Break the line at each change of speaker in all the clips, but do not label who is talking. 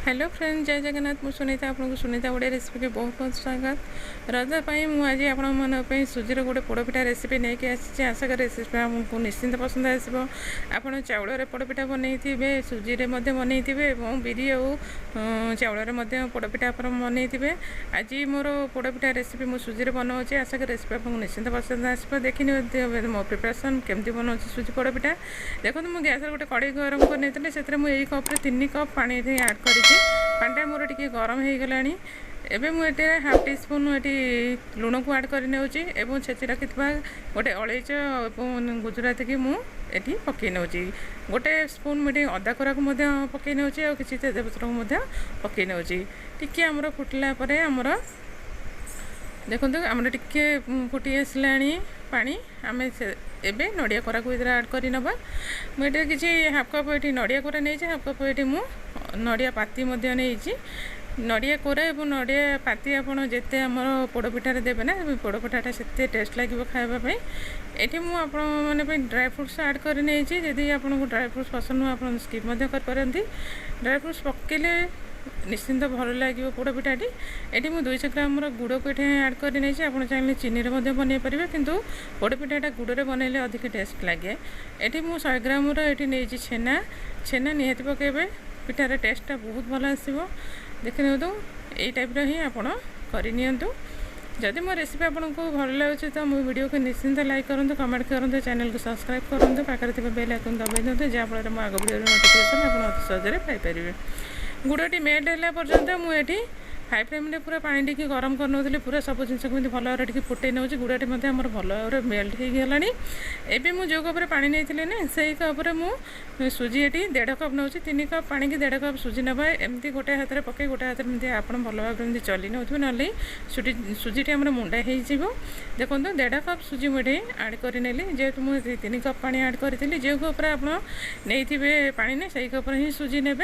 Hello friend जय जगन्नाथ मु सुनीता आपको सुनीता ओडिया रेसिपी के बहुत बहुत स्वागत रज मुझे आपण सुजीर गोटे पोड़पिठा रेसिपी नहीं कि आसी आशा कर रेसिपी आपको निश्चिंत पसंद आसो आपड़ चाउल पोड़पिठा बनईथे सुजी बनईथे और बिरी और चाउल पोड़पिठा आप बनईथे आज मोर पोड़पिठा रेसिपी मुझे सुजी बनाऊँच आशा कर रेसिपी आपको निश्चिंत पसंद आसो देखनी मो प्रिपरेसन केमती बनाऊँ सुजी पोड़पिठा देखो मुझे गैस गोटे कड़े गरम कर से कप्रे 3 कप पानी आड कर पानी मोर टे गरम हो गला एबे मुझे हाफ टी स्पून ये लुण को आड कर छेची रखी गोटे अलैच गुजराती की मुझे पकई नौ गोटे स्पून मुझे अदा कोरा को पकई नौ कि तेजपत्र को पकई नौ टी आमर फुटला आमर देखो आमर टे फुटी आसला पानी आम एबे नड़िया कोरा को आड कर नवा मुझे किसी हाफ कप ये नड़िया कोरा नहीं हाफ कप ये नड़िया पाती नहीं नड़िया कोरा और नड़िया पाती आपड़ जिते आम पोड़पिठार देवे ना पोड़पिठाटा से टेस्ट लगे खावाई ये मुझे ड्राई फ्रुट्स आड कर नहीं आपको ड्राई फ्रुट्स पसंद नुह आप स्किप करपारती ड्राई फ्रुट्स पकेले निश्चिंत भल लगे पोड़पिठाटी ये मुझे 200 ग्राम गुड़ को ये आड कर नहीं आप चाहिए चीनी बनई पारे कि पोड़पिठाटा गुड़ बनइले अधिक टेस्ट लगे ये मुझे 100 ग्राम ये नहीं छेना छेना निहाती पकेबे पिठार टेस्टा बहुत भल आसो देख नि यही टाइप ही आपड़ करनी जदि मो रेसिपी आपको भल लगे तो मो वीडियो को निश्चिंत लाइक करूँ कमेंट करूँ चैनल को सब्सक्राइब करूँ पाखे बेल आइकन दबाई दिखाँ जहाँफल मो आग वीडियो नोटिफिकेशन आप सहजरे पाइपर गुड़टी मेल्ट है पर्यंत मुझे हाई फ्लेम पूरा पानी टी गरम कर पूरा सब जिन भल भाव टी फुटे नौ गुड़ाटी भल भाव मेल्ट हो गलानी एवं मुझे जो कप पानी नहीं ना से कप्रे मुझे सुजी ये 1.5 कप नौ 3 कप पानी की 1.5 कप सुजी नवा एमती गोटे हाथ में पकई गोटे हाथ में आप भल भाव चली नौ ना सुजीटी आम मुंडा हो देखो 1.5 कप सुजी मुझे आड कर जेहतु मुझे 3 कप पानी आड करी जो कप्रे आप नहीं पानी ना से कप्रे ही सुजी ने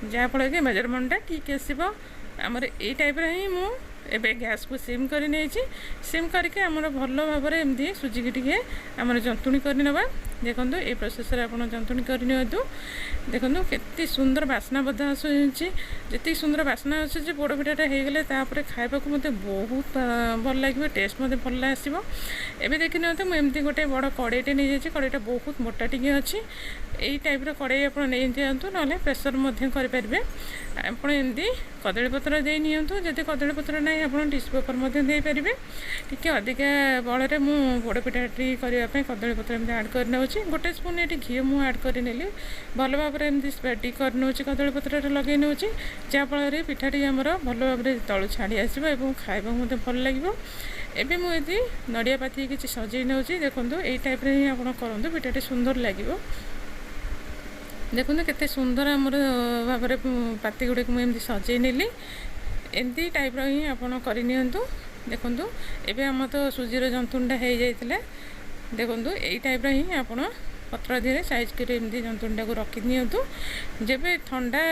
जहाँफल कि मेजरमेंटा ठीक आसो आमर ये टाइप ही मुझे गैस को सिम कर सिम करके आमर भल भाव में एमती सुजी की टे आम जंतुणी कर नवा देखो ये प्रोसेस आप जंतुणी कर देखो केते सुंदर बास्ना बद आसूँ जी सुंदर बास्ना आसूँ पोड़पिठाटा होगले खावा को मत बहुत भल लगे टेस्ट मत भल आसो एवं देखी नि मुझे गोटे बड़ कड़ईटे नहीं जाइए कड़ईटा बहुत मोटा टी अच्छी यही टाइप कड़ई आप नहीं दिंतु ना प्रेसर करेंगे आपड़ एमती कदली पत्र दे नियंतु जदि कदली पत्र ना आप टिश्यू पेपर दे पारे टी अधिका बल में पोड़पिठाटी करने कदली पत्र एमती आड कर नौ गोटे स्पून ये घी मुझे आड कर भल भाव में एमती स्प्रेड कर नौ कदली पत्र लगे नौ जहाँफल पिठाटी आमर भल भाव में तलू छाड़ी आसो खावा मत भल लगे एवं मुझे नड़िया पाती किसी सजे नौ देखो यही टाइप ही आप करूँ पिठाटी सुंदर लगे देखो केते सुंदर आमर भाव में पाती गुड़ी को मुझे सजे नेली एमती टाइप ही आप करनी देखो एवं आम तो सुजीर जंतुणटा हो जाता देखो यही टाइप ही आप पत्र धीरे साइज कर जंतुणटा को रखी नियंतु जब ठंडा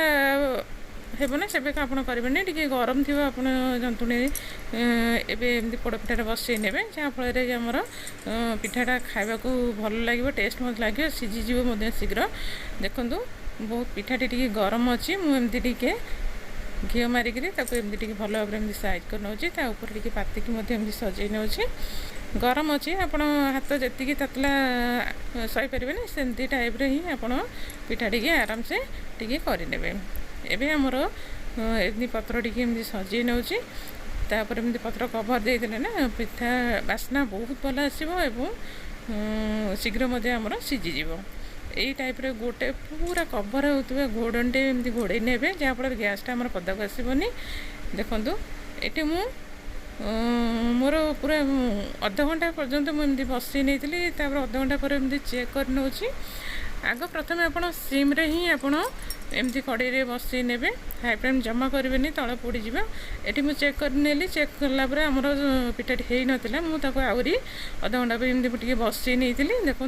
हेब ना से आप करेंगे टी गरम थी आप जंतुणी एमती पोड़पिठा बसई ने जहाँफल आमर पिठाटा खावा को भल लगे टेस्ट मत लगे सीझीज शीघ्र देखो बहुत पिठाटी टी गरम अच्छी मुझे टी घी मारिक एमती भल भाव में साइज कर नौ टी पातिकी सजे नौ गरम अच्छी आप हाथ जी ततला सही पारे ना सेमती टाइप ही आप पिठाटी आराम से टी करे एवं आमर एमती पत्र टी सजे नौ एमती पत्र कभर देदेले ना पिठा बास्ना बहुत भल आसो शीघ्र आमर सीझीज यही टाइप गोटे पूरा कभर होता घोड़टे एमती घोड़े ने जहाँफल गैसटा आम पदा को आसबनी देखो ये मोर पूरा अध घंटा पर्यंत मुझे बसई नहीं अध घंटा पर एमती चेक कर नौ आग प्रथम आप सिम्रे ही आप एमती कड़े बसई ने हाई फ्लेम जमा करेंगे तले पोड़ ये मुझे चेक कर चेक कलापर आमर पिठाटी हो नाला मुझे आहरी अध घंटा पर एमती बसई नहीं देखो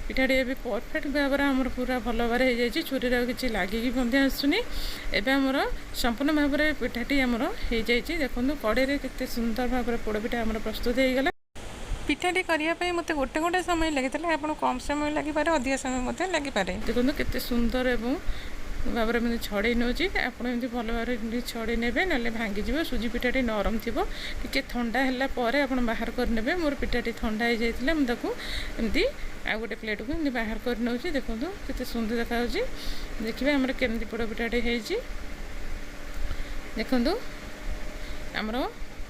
पिठाटी ए परफेक्ट भाव में पूरा भल भाव हो छुरी किसी लगिक आसुनी एवं आमर संपूर्ण भाव में पिठाटी आमर हो देखो कड़े के सुंदर भाव में पोड़पिठा आमर प्रस्तुत हो गला पिठाटी करने मत गोटे गोटे समय लगी आप कम समय लगे अधिक समय लगे देखो केते सुंदर एवं ଭାବରେ ମୁଁ ଛଡ଼େଇ ନେଉଛି। ଆପଣ ଏମିତି ଭଲ ଭାବରେ ଛଡ଼େଇ ନେବେ, ନହେଲେ ଭାଙ୍ଗିଯିବ। ସୁଜି ପିଠାଟି ନରମ ଥିବ, ଟିକେ ଥଣ୍ଡା ହେଲା ପରେ ଆପଣ ବାହାର କରିନେବେ। ମୋର ପିଠାଟି ଥଣ୍ଡା ହେଇଯାଇଥିଲା, ମୁଁ ତାକୁ ଏମିତି ଆଉ ଗୋଟେ ପ୍ଲେଟ୍କୁ ଏମିତି ବାହାର କରି ନେଉଛି। ଦେଖନ୍ତୁ କେତେ ସୁନ୍ଦର ଦେଖାଯାଉଛି। ଦେଖିବେ ଆମର କେମିତି ପୋଡ଼ପିଠାଟି ହେଇଛି। ଦେଖନ୍ତୁ ଆମର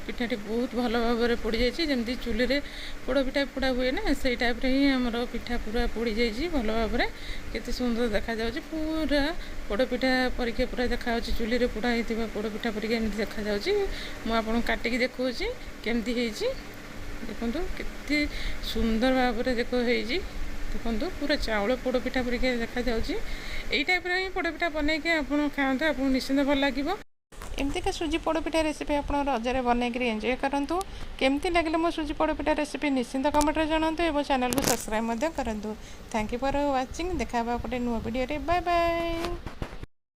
ପିଠାଟି ବହୁତ ଭଲ ଭାବରେ ପୋଡ଼ିଯାଇଛି, ଯେମିତି ଚୁଲିରେ ପୋଡ଼ପିଠା ପୋଡ଼ା ହୁଏ ନା, ସେଇ ଟାଇପ୍ରେ ହିଁ ଆମର ପିଠା ପୁରା ପୋଡ଼ିଯାଇଛି ଭଲ ଭାବରେ। କେତେ ସୁନ୍ଦର ଦେଖାଯାଉଛି, ପୁରା ପୋଡ଼ପିଠା ପରିକା ପୁରା ଦେଖାଯାଉଛି। ଚୁଲିରେ ପୋଡ଼ା ହେଇଥିବା ପୋଡ଼ପିଠା ପରିକା ଏମିତି ଦେଖାଯାଉଛି। ମୁଁ ଆପଣଙ୍କୁ କାଟିକି ଦେଖାଉଛି କେମିତି ହେଇଛି। ଦେଖନ୍ତୁ କେତେ ସୁନ୍ଦର ଭାବରେ ହେଇଛି। ଦେଖନ୍ତୁ ପୁରା ଚାଉଳ ପୋଡ଼ପିଠା ପରିକା ଦେଖାଯାଉଛି। ଏଇ ଟାଇପ୍ର ହିଁ ପୋଡ଼ପିଠା ବନେଇକି ଆପଣ ଖାଆନ୍ତୁ, ଆପଣଙ୍କୁ ନିଶ୍ଚିନ୍ତ ଭଲ ଲାଗିବ। ଏମିତିକା ସୁଜି ପୋଡ଼ପିଠା ରେସିପି ଆପଣ ରଜରେ ବନେଇକରି ଏନ୍ଜୟ କରନ୍ତୁ। କେମିତି ଲାଗିଲା ମୋ ସୁଜି ପୋଡ଼ପିଠା ରେସିପି ନିଶ୍ଚିନ୍ତ କମେଣ୍ଟରେ ଜଣାନ୍ତୁ ଏବଂ ଚ୍ୟାନେଲକୁ ସବସ୍କ୍ରାଇବ୍ ମଧ୍ୟ କରନ୍ତୁ। Thank you for watching. ଦେଖା ହେବା ଗୋଟେ ନୂଆ ଭିଡ଼ିଓରେ। Bye bye.